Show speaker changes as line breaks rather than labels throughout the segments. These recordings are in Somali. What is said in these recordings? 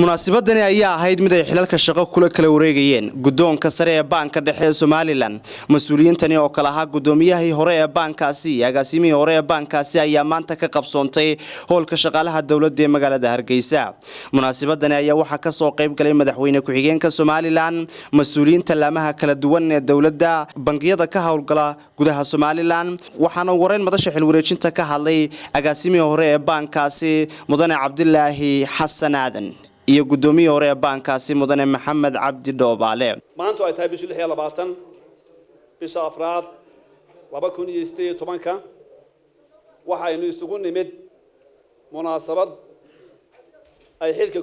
munaasabadani ayaa ahayd mid ay xilalka shaqo kula kala wareegayeen guddoonka sare ee baanka dhexe ee Soomaaliland mas'uuliyiintani oo kala ahaa gudoomiyihii hore ee baankaasi agaasimihii hore ee baankaasi ayaa maanta ka qabsoontay hoolka shaqaalaha dawladda ee magaalada Hargeysa munaasabadani ayaa waxa ka soo qayb galay madaxweyne ku-xigeenka Soomaaliland mas'uuliyiinta laamaha kala duwan ee dawladda bangiyada ka hawlgala gudaha Soomaaliland waxaana wareen madasha xil wareejinta ka hadlay agaasimihii hore ee baankaasi mudane Cabdilaahi Xasan Aadan iyo gudoomiye hore baankaasi mudane Maxamed Cabdi Doobaale
maanta ay tahay bishii 26 bisha afraad 2018 waxaynu isugu nimid munaasabad ay xilka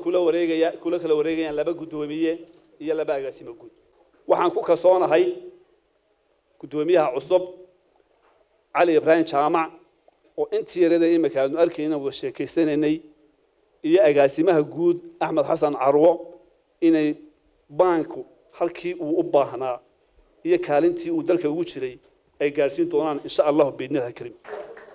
kula kala wareegayaan laba gudoomiye iyo laba agaasimo guud waxaan ku kasoonahay gudoomiyaha cusub Cali Ibrahim Jaamac oo intii yarada imika aanu arkayna wada sheekaysanay iyo agaasimaha guud Axmed Xasan Carwo inay baanku halkii uu u baahnaa iyo kaalintii uu dalka ugu jiray ay gaarsiin doonaan insha Allah biidnaha karim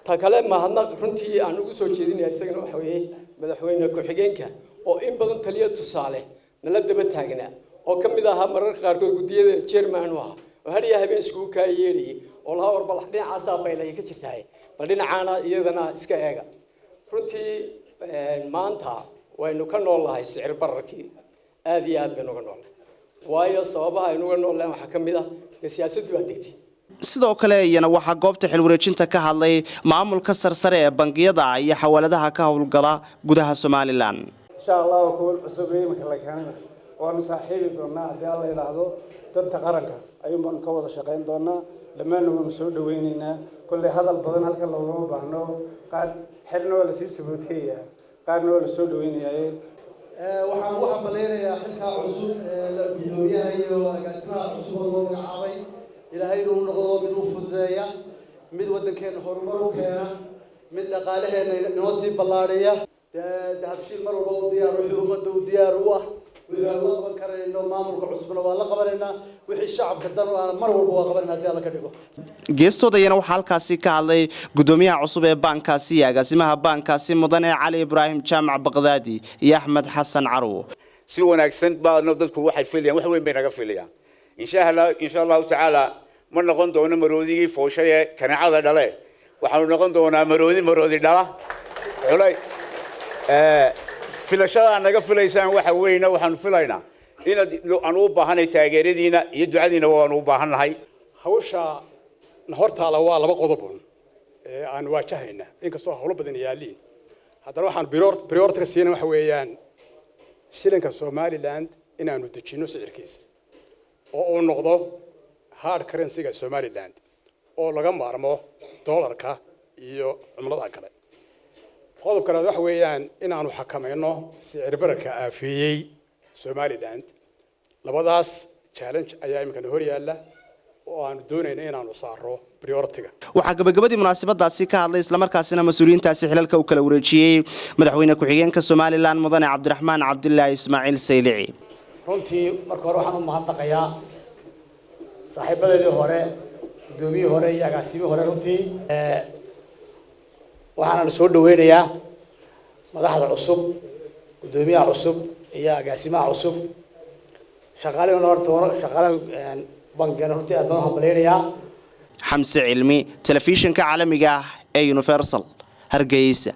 ta kale ma hadna runtii aan ugu soo jeedinayaa isagana waxa weeye madaxweyne ku-xigeenka oo in badan taliya tusaale nala daba taagnaa oo kamid aha mararka qaar gudiyada chairman waxa oo hadiya habeen isku ka yeeriyay oo la warba dhinacaas bay ka jirtay bal dhinacaana iyadana iska eega runtii maanta waynu ka noolahay sicir bararkii aad iyo aad baynu uga noolahay waayo sababaha aynu uga noolahay waxa kamid ah siyaasaddu waa degtay
sidoo kale iyana waxa goobta xil wareejinta ka hadlay maamulka sarsare ee bangiyada iyo xawaaladaha ka hawlgala gudaha Soomaaliland
insha Allah kuul cusubay marka la keenay waanu saaxiibi doonaa hadii alla yiraahdo danta qaranka ayuun ka wada shaqeyn doonaa lamaana waanu soo dhaweynaynaa kulli hadal badan halka looga baahno qaad xirno la sii sabootaya qaarna la soo dhaweynayaa
waxaan u hambaleynayaa xilka cusub ee gudoomiyaha iyo agaasimaha cusub oo loo magacaabay ilaahay inuu noqdo mid u fududeeya mid wadankeena horumar u keena mid dhaqaalaheena inoo sii ballaariya dahabshiil mar walba u diyaar wuxuu ummadda u diyaar u ah wixii la qaban karayno maamulka cusubna waa la qabanaynaa wixii shacabka dan aan mar walba waa qabanayna hadii la ka dhigo
geestoodayna waxa halkaasi ka hadlay gudoomiyaha cusub ee baankaasi agaasimaha baankaasi mudane Cali Ibrahim Jaamac Baqdaadi iyo Axmed Xasan Carwo
si wanaagsan baadna dadku waxay filayaan wax weyn bay naga filayaan insha Allah ta'ala ma noqon doono maroodigii fooshay kanaacada dhale waxaanu noqon doonaa maroodi dhala xulay filashada naga filaysaan waxa weeyna waxaan filaynaa in aan u baahanay taageeradiina iyo ducadiina waan u baahanahay
hawsha hortaala waa laba qodob aan waajahayna inkastoo hawlo badan yaaliin haddana waxaan priority siinay waxa weeyaan shilinka Somaliland inaanu dejino sicirkiisa oo uu noqdo hard currency-ga Somaliland oo laga maarmo dollarka iyo cumlada kale qodob kale waxa weeyaan inaanu xakamayno sicir bararka aafiyay Somaliland labadaas challenge ayaa imika hor yaala oo aan doonayno inaanu saaro priority-ga
waxa gabagabadii munaasabadaasi ka hadlay isla markaasina mas'uuliyiintaasi xilalka u kala wareejiyay madaxweyne ku-xigeenka Soomaaliland mudane Cabdiraxmaan Cabdilaahi Ismaaciil Saylici
runtii marka hore waxaan u mahadnaqayaa saaxiibadeedii hore gudoomiyihii hore iyo agaasimihii hore runtii waxaan soo dhaweynayaa madaxda cusub gudoomiyaha cusub iyo agaasimaha cusub shaqaalaha bangiyada runtii aad baan u hambaleynayaa
Xamse Cilmi telefishinka caalamiga ee Universal Hargeysa.